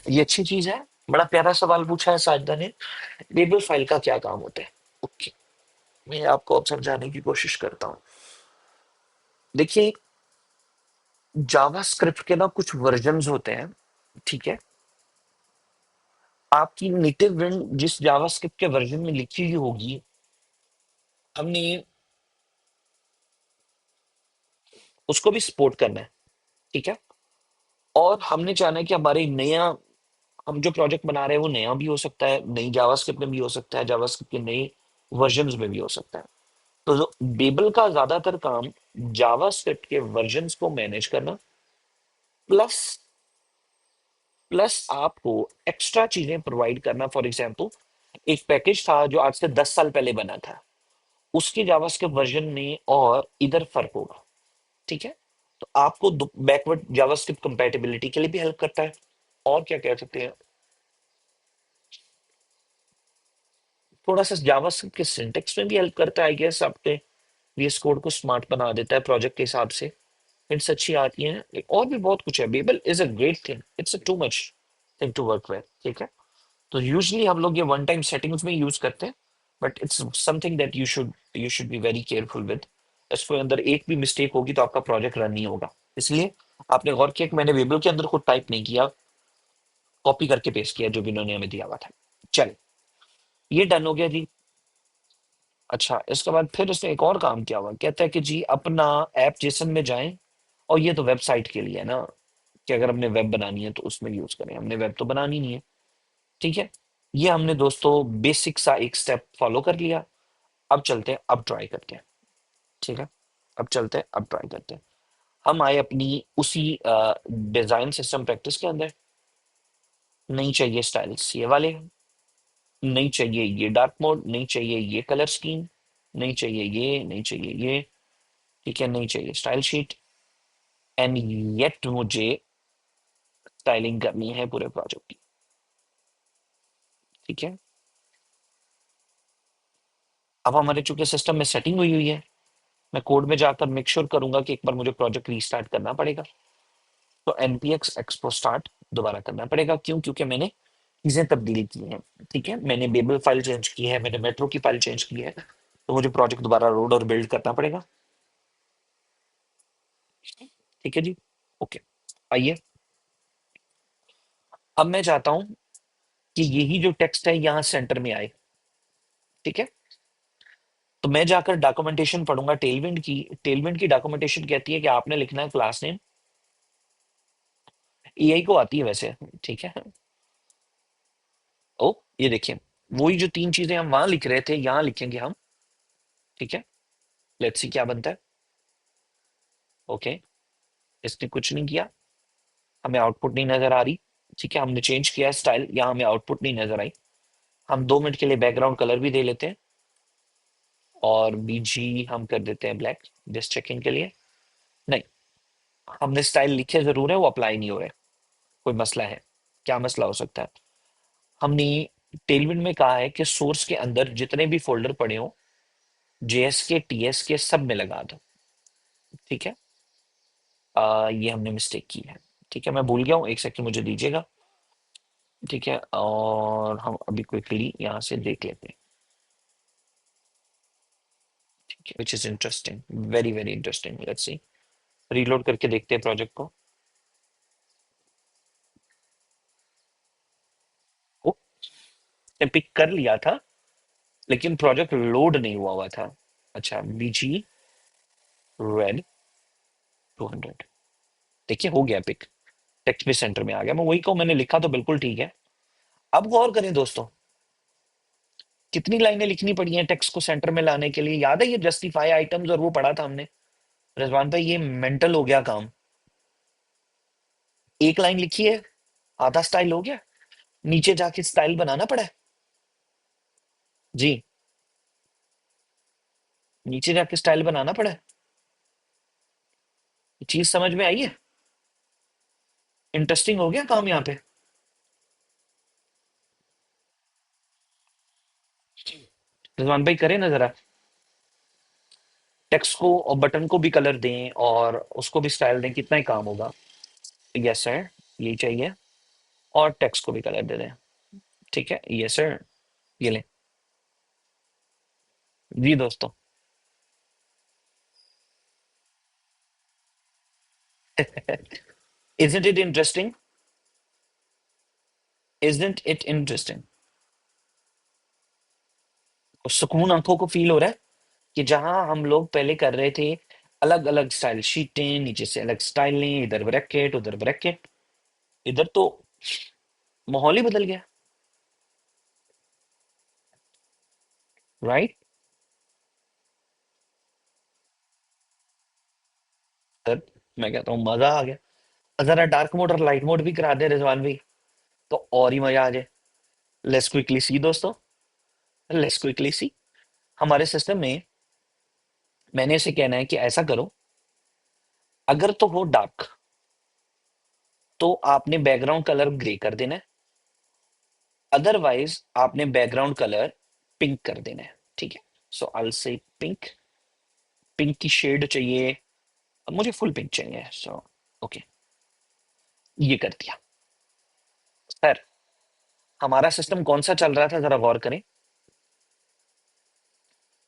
ये अच्छी चीज है। बड़ा प्यारा सवाल पूछा है साजदा ने, लेबल फाइल का क्या काम होता है। ओके, मैं आपको अब समझाने की कोशिश करता हूँ। देखिए, जावास्क्रिप्ट के ना कुछ वर्जन्स होते हैं, ठीक है। आपकी नेटिव विंड जिस जावास्क्रिप्ट के वर्जन में लिखी हुई होगी, हमने उसको भी सपोर्ट करना है, ठीक है। और हमने चाहना है कि हमारे नया, हम जो प्रोजेक्ट बना रहे हैं वो नया भी हो सकता है, नई जावास्क्रिप्ट में भी हो सकता है, जावास्क्रिप्ट के नए वर्जन्स में भी हो सकता है। तो जो बेबल का ज्यादातर काम जावास्क्रिप्ट के वर्जन्स को मैनेज करना, प्लस प्लस आपको एक्स्ट्रा चीजें प्रोवाइड करना। फॉर एग्जांपल, एक पैकेज था जो आज से 10 साल पहले बना था, उसके जावास्क्रिप्ट वर्जन में और इधर फर्क होगा, ठीक है। तो आपको बैकवर्ड जावास्क्रिप्ट कंपैटिबिलिटी के लिए भी हेल्प करता है। और क्या कह सकते हैं, थोड़ा सा जावास्क्रिप्ट के सिंटेक्स में भी हेल्प करता है, आई गेस। आपके VS कोड को स्मार्ट बना देता है प्रोजेक्ट के हिसाब से, हिंट्स अच्छी आती हैं। और भी बहुत कुछ है। Babel is a great thing, it's a too much thing to work with, ठीक है। तो यूजली हम लोग ये वन टाइम सेटिंग्स में यूज करते हैं, but it's something that you should be very careful with. इसके अंदर एक भी मिस्टेक होगी तो आपका प्रोजेक्ट रन नहीं होगा। इसलिए आपने गौर किया कि मैंने वेबल के अंदर खुद टाइप नहीं किया, कॉपी करके पेस्ट किया जो भी उन्होंने हमें दिया हुआ था। चल, ये डन हो गया जी। अच्छा, इसके बाद फिर उसने एक और काम किया हुआ, कहता है कि जी अपना ऐप जेसन में जाएं, और ये तो वेबसाइट के लिए है ना, कि अगर हमने वेब बनानी है तो उसमें यूज करें, हमने वेब तो बनानी नहीं है, ठीक है। ये हमने दोस्तों बेसिक सा एक स्टेप फॉलो कर लिया। अब चलते हैं, अब ट्राई करते हैं, ठीक है। अब चलते हैं, अब ट्राई करते हैं। हम आए अपनी उसी डिजाइन सिस्टम प्रैक्टिस के अंदर। नहीं चाहिए स्टाइल्स ये वाले, नहीं चाहिए ये डार्क मोड, नहीं चाहिए ये कलर स्कीम, नहीं चाहिए ये, नहीं चाहिए ये, ठीक है। नहीं चाहिए स्टाइल शीट, एंड येट मुझे स्टाइलिंग करनी है पूरे प्रोजेक्ट की, ठीक है। अब हमारे चूंकि सिस्टम में सेटिंग हुई हुई है, मैं कोड में जाकर मेक श्योर करूंगा कि एक बार मुझे प्रोजेक्ट रीस्टार्ट करना पड़ेगा। तो npx एक्सपो स्टार्ट दोबारा करना पड़ेगा। क्यों? क्योंकि मैंने चीजें तब्दील की हैं, ठीक है। मैंने बेबल फाइल चेंज की है, मैंने मेट्रो की फाइल चेंज की है, तो मुझे प्रोजेक्ट दोबारा लोड और बिल्ड करना पड़ेगा, ठीक है जी। ओके, आइए, अब मैं चाहता हूं कि यही जो टेक्स्ट है यहाँ सेंटर में आए, ठीक है। तो मैं जाकर डॉक्यूमेंटेशन पढ़ूंगा टेलविंड की। टेलविंड की डॉक्यूमेंटेशन कहती है कि आपने लिखना है क्लास नेम, एआई को आती है वैसे, ठीक है। ओ, ये देखिए, वही जो तीन चीजें हम वहां लिख रहे थे यहाँ लिखेंगे हम, ठीक है। लेट्स सी क्या बनता है। ओके, इसने कुछ नहीं किया, हमें आउटपुट नहीं नजर आ रही, ठीक है। हमने चेंज किया स्टाइल, यहाँ हमें आउटपुट नहीं नजर आई। हम 2 मिनट के लिए बैकग्राउंड कलर भी दे लेते हैं, और बीजी हम कर देते हैं ब्लैक, जस्ट चेकिंग के लिए। नहीं, हमने स्टाइल लिखे जरूर है, वो अप्लाई नहीं हो रहे। कोई मसला है? क्या मसला हो सकता है? हमने टेलविंड में कहा है कि सोर्स के अंदर जितने भी फोल्डर पड़े हो, JS के TS के सब में लगा दो, ठीक है। ये हमने मिस्टेक की है, ठीक है। मैं भूल गया हूँ, एक सेकंड मुझे दीजिएगा, ठीक है। और हम अभी क्विकली यहाँ से देख लेते हैं, ठीक है। Which is interesting, very very interesting. Let's see, reload करके देखते हैं प्रोजेक्ट को। ओ, पिक कर लिया था, लेकिन प्रोजेक्ट लोड नहीं हुआ हुआ था। अच्छा, BG रेड 200, देखिए हो गया पिक, टेक्स्ट भी सेंटर में आ गया। मैं वही कहूँ, मैंने लिखा तो बिल्कुल ठीक है। अब गौर करें दोस्तों, कितनी लाइनें लिखनी पड़ी हैं टेक्स्ट को सेंटर में लाने के लिए। याद है ये जस्टिफाई आइटम्स और वो पढ़ा था हमने, रिजवान भाई, ये मेंटल हो गया काम। एक लाइन लिखी है, आधा स्टाइल हो गया। नीचे जाके स्टाइल बनाना पड़ा है। जी, नीचे जाके स्टाइल बनाना पड़ा है। ये चीज समझ में आई है? इंटरेस्टिंग हो गया काम यहाँ पे। रिजवान भाई करें ना जरा, टेक्स्ट को और बटन को भी कलर दें और उसको भी स्टाइल दें, कितना ही काम होगा। यस सर, यही चाहिए। और टेक्स्ट को भी कलर दे दें। ठीक है, यस सर। ये लें। जी दोस्तों। Isn't it interesting? Isn't it interesting? सुकून आंखों को फील हो रहा है कि जहां हम लोग पहले कर रहे थे अलग अलग स्टाइल शीटें, नीचे से अलग स्टाइलें, इधर ब्रैकेट उधर ब्रैकेट, इधर तो माहौल ही बदल गया। राइट सर, मैं कहता हूँ मजा आ गया। जरा डार्क मोड और लाइट मोड भी करा दे रिजवान भाई, तो और ही मजा आ जाए। लेट्स क्विकली सी दोस्तों, लेट्स क्विकली सी। हमारे सिस्टम में मैंने इसे कहना है कि ऐसा करो, अगर तो वो डार्क तो आपने बैकग्राउंड कलर ग्रे कर देना है, अदरवाइज आपने बैकग्राउंड कलर पिंक कर देना है। ठीक है, सो आई से पिंक, पिंक की शेड चाहिए। अब मुझे फुल पिंक चाहिए, सो ओके, ये कर दिया। सर, हमारा सिस्टम कौन सा चल रहा था जरा गौर करें।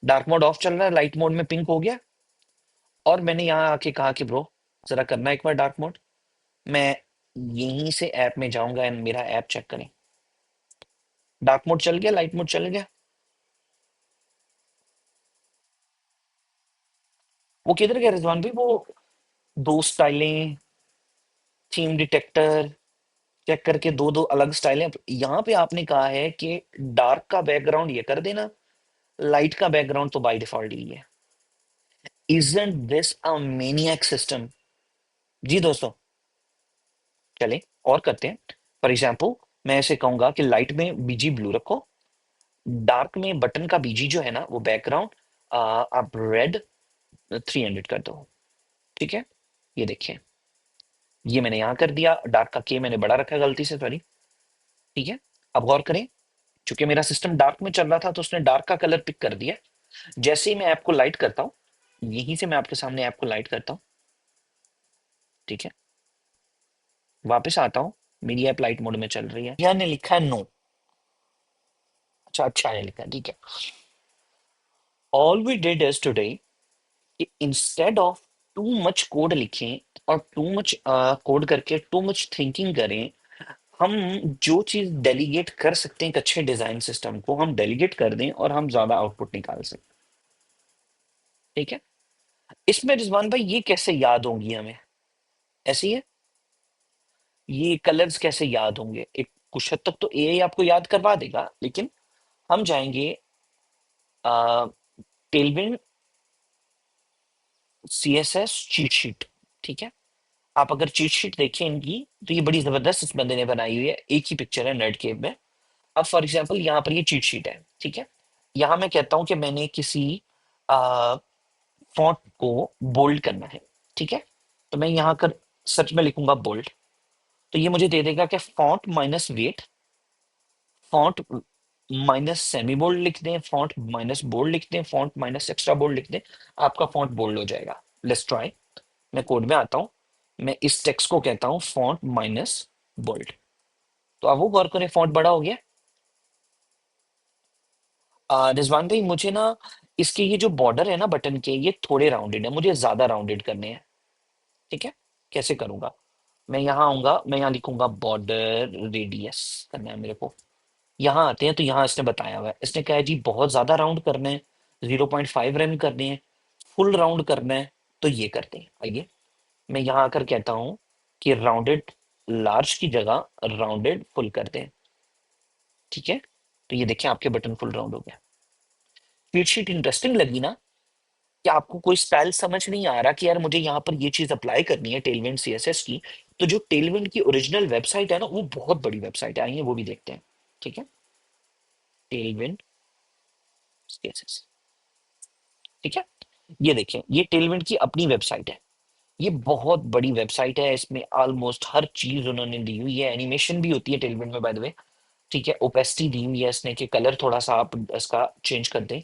डार्क मोड ऑफ चल रहा है, लाइट मोड में पिंक हो गया। और मैंने यहाँ आके कहा कि ब्रो जरा करना एक बार डार्क मोड। मैं यहीं से ऐप में जाऊंगा एंड मेरा ऐप चेक करें। डार्क मोड चल गया, लाइट मोड चल गया। वो किधर गया रिजवान भाई, वो दो स्टाइलें, थीम डिटेक्टर, चेक करके दो दो अलग स्टाइलें। यहाँ पे आपने कहा है कि डार्क का बैकग्राउंड ये कर देना, लाइट का बैकग्राउंड तो बाय डिफॉल्ट ही है। Isn't this a maniac system? जी दोस्तों, चलें और करते हैं। फॉर एग्जाम्पल, मैं ऐसे कहूंगा कि लाइट में बीजी ब्लू रखो, डार्क में बटन का बीजी जो है ना वो बैकग्राउंड आप रेड 300 कर दो। ठीक है, ये देखिए, ये मैंने यहाँ कर दिया। डार्क का के मैंने बड़ा रखा गलती से, सॉरी। ठीक है, अब गौर करें, चूंकि मेरा सिस्टम डार्क में चल रहा था तो उसने डार्क का कलर पिक कर दिया। जैसे ही मैं ऐप को लाइट करता हूँ, यहीं से मैं आपके सामने ऐप को लाइट करता हूँ। ठीक है, वापस आता हूँ, मेरी ऐप लाइट मोड में चल रही है। यहाँ ने लिखा है नो। अच्छा अच्छा है लिखा है, ठीक है। All we did is today, instead of too much code लिखें और टू मच कोड करके टू मच थिंकिंग करें, हम जो चीज डेलीगेट कर सकते हैं एक अच्छे डिजाइन सिस्टम को, हम डेलीगेट कर दें और हम ज्यादा आउटपुट निकाल सकते। ठीक है, इसमें रिजवान भाई ये कैसे याद होंगी हमें? ऐसी है, ये कलर्स कैसे याद होंगे? एक कुछ हद तक तो एआई आपको याद करवा देगा, लेकिन हम जाएंगे टेलविन सीएसएस चीट शीट। ठीक है, आप अगर चीट शीट देखें इनकी, तो ये बड़ी जबरदस्त इस बंदे ने बनाई हुई है। एक ही पिक्चर है नेट केव में। अब फॉर एग्जांपल यहाँ पर ये चीट शीट है। ठीक है, यहाँ मैं कहता हूँ कि मैंने किसी फॉन्ट को बोल्ड करना है। ठीक है, तो मैं यहाँ कर सर्च में लिखूंगा बोल्ड, तो ये मुझे दे देगा कि font minus weight, font minus semi bold लिख दें, फॉन्ट माइनस बोल्ड लिख दें, फॉन्ट माइनस एक्स्ट्रा बोल्ड लिख दें, आपका फॉन्ट बोल्ड हो जाएगा। Let's try. मैं कोड में आता हूँ, मैं इस टेक्स्ट को कहता हूँ फॉन्ट माइनस बोल्ड, तो अब वो गौर करें फॉन्ट बड़ा हो गया। रिजवान भाई मुझे ना इसके ये जो बॉर्डर है ना बटन के, ये थोड़े राउंडेड है, मुझे ज्यादा राउंडेड करने हैं। ठीक है, कैसे करूंगा? मैं यहाँ आऊंगा, मैं यहाँ लिखूंगा बॉर्डर रेडियस करना है मेरे को। यहाँ आते हैं तो यहाँ इसने बताया हुआ है, इसने कहा है जी बहुत ज्यादा राउंड करना है, 0.5 रन करने हैं, फुल राउंड करना है, तो ये करते हैं। आइए, मैं यहाँ आकर कहता हूँ कि राउंडेड लार्ज की जगह राउंडेड फुल कर दें। ठीक है, तो ये देखिए आपके बटन फुल राउंड हो गया। स्प्रेडशीट शीट इंटरेस्टिंग लगी ना? कि आपको कोई स्टाइल समझ नहीं आ रहा कि यार मुझे यहाँ पर ये चीज अप्लाई करनी है टेलविंड सीएसएस की, तो जो टेलविंड की ओरिजिनल वेबसाइट है ना, वो बहुत बड़ी वेबसाइट है, आइए वो भी देखते हैं। ठीक है, टेलविंड CSS। ठीक है, ये देखें, ये टेलविंड की अपनी वेबसाइट है। ये बहुत बड़ी वेबसाइट है, इसमें ऑलमोस्ट हर चीज उन्होंने दी हुई है, एनिमेशन भी होती है टेलविंड में बाय द वे। ठीक है, ओपेसिटी दी हुई है इसने कि कलर थोड़ा सा आप इसका चेंज कर दें।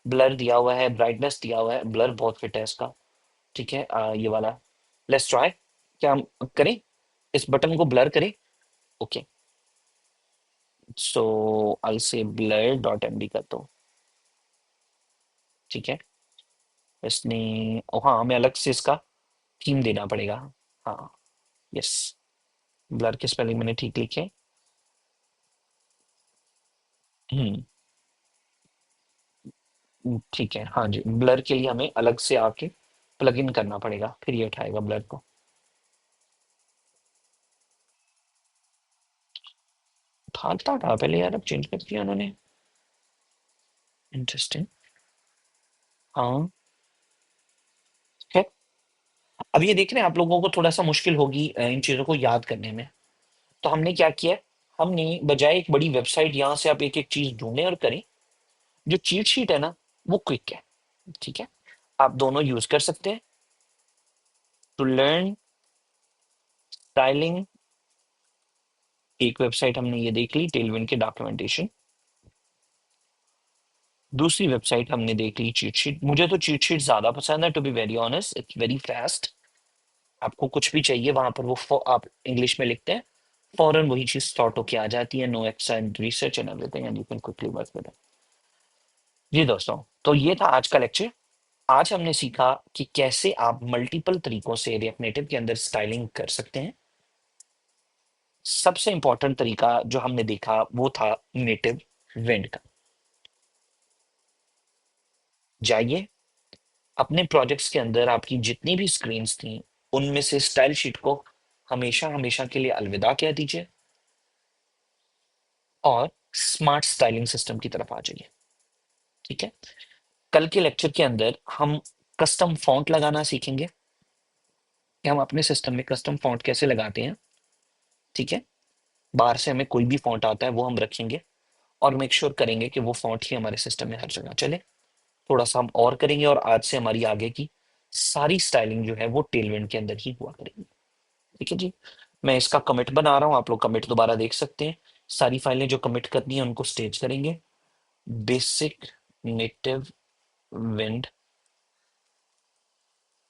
ब्लर दिया हुआ है, ब्राइटनेस दिया हुआ है, ब्लर बहुत फिट है इसका। ठीक है, ये वाला, लेट्स ट्राई। क्या हम करें, इस बटन को ब्लर करें? ओके, सो आई से ब्लर डॉट एमडी कर दो। ठीक है, इसने, ओ हाँ, हमें अलग से इसका थीम देना पड़ेगा। हाँ, यस, ब्लर के स्पेलिंग मैंने ठीक लिखे। हम्म, ठीक है, हाँ जी, ब्लर के लिए हमें अलग से आके प्लग इन करना पड़ेगा, फिर ये उठाएगा ब्लर को। उठाता था पहले यार, अब चेंज कर दिया उन्होंने। इंटरेस्टिंग। हाँ, है। अब ये देख रहे हैं, आप लोगों को थोड़ा सा मुश्किल होगी इन चीजों को याद करने में। तो हमने क्या किया है, हमने बजाय एक बड़ी वेबसाइट यहाँ से आप एक एक चीज ढूंढें और करें, जो चीट शीट है ना, वो क्विक है। ठीक है, आप दोनों यूज कर सकते हैं। टू लर्न स्टाइलिंग, एक वेबसाइट हमने ये देख ली, टेलविंड के डॉक्यूमेंटेशन। दूसरी वेबसाइट हमने देख ली चीट शीट। मुझे तो चीट शीट ज्यादा पसंद है, to be very honest, it's very fast. आपको कुछ भी चाहिए वहां पर वो आप इंग्लिश में लिखते हैं, फौरन वही चीज सॉर्ट होके आ जाती है, no extra research and everything, and you can quickly work with it. जी दोस्तों, तो ये था आज का लेक्चर। आज हमने सीखा कि कैसे आप मल्टीपल तरीकों से रिएक्ट नेटिव के अंदर स्टाइलिंग कर सकते हैं। सबसे इंपॉर्टेंट तरीका जो हमने देखा वो था नेटिव विंड का। जाइए, अपने प्रोजेक्ट्स के अंदर आपकी जितनी भी स्क्रीन्स थी, उनमें से स्टाइल शीट को हमेशा हमेशा के लिए अलविदा कह दीजिए, और स्मार्ट स्टाइलिंग सिस्टम की तरफ आ जाइए। ठीक है, कल के लेक्चर के अंदर हम कस्टम फॉन्ट लगाना सीखेंगे, कि हम अपने सिस्टम में कस्टम फॉन्ट कैसे लगाते हैं। ठीक है, बाहर से हमें कोई भी फॉन्ट आता है वो हम रखेंगे, और मेक श्योर करेंगे कि वो फॉन्ट ही हमारे सिस्टम में हर जगह चले। थोड़ा सा हम और करेंगे, और आज से हमारी आगे की सारी स्टाइलिंग जो है वो टेलविंड के अंदर ही हुआ करेगी। ठीक है जी, मैं इसका कमिट बना रहा हूँ, आप लोग कमिट दोबारा देख सकते हैं। सारी फाइलें जो कमिट करनी है उनको स्टेज करेंगे। Basic native wind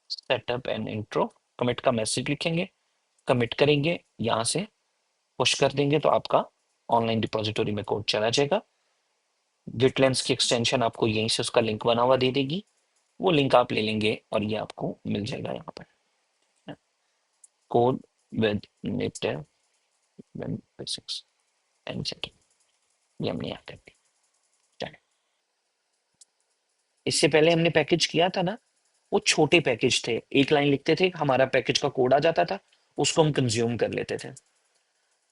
setup and intro, commit का मैसेज लिखेंगे, कमिट करेंगे, यहाँ से पुश कर देंगे तो आपका ऑनलाइन डिपॉजिटरी में कोड चला जाएगा। गिटलेंस की एक्सटेंशन आपको यहीं से उसका लिंक बना हुआ दे देगी, वो लिंक आप ले लेंगे और ये आपको मिल जाएगा यहाँ पर, code with native wind basics and setup. ये हमने यहाँ कर दिया। चलो, इससे पहले हमने पैकेज किया था ना, वो छोटे पैकेज थे, एक लाइन लिखते थे, हमारा पैकेज का कोड आ जाता था, उसको हम कंज्यूम कर लेते थे।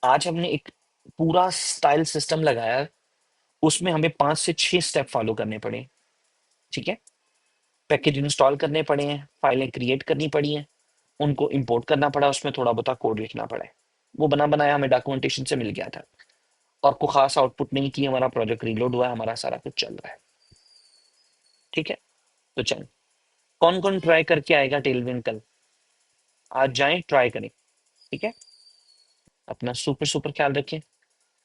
आज हमने एक पूरा स्टाइल सिस्टम लगाया, उसमें हमें 5 से 6 स्टेप फॉलो करने पड़े। ठीक है, पैकेज इंस्टॉल करने पड़े हैं, फाइलें क्रिएट करनी पड़ी हैं, उनको इंपोर्ट करना पड़ा, उसमें थोड़ा बहुत कोड लिखना पड़ा है। वो बना बनाया हमें डॉक्यूमेंटेशन से मिल गया था, और कोई खास आउटपुट नहीं की, हमारा प्रोजेक्ट रीलोड हुआ है, हमारा सारा कुछ चल रहा है। ठीक है, तो चल, कौन कौन ट्राई करके आएगा टेलविन कल? आज जाएं, ट्राई करें। ठीक है, अपना सुपर सुपर ख्याल रखें,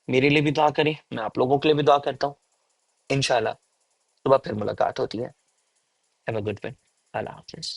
मेरे लिए भी दुआ करें, मैं आप लोगों के लिए भी दुआ करता हूँ। इंशाल्लाह सुबह फिर मुलाकात होती है। Have a good one. Allah Hafiz.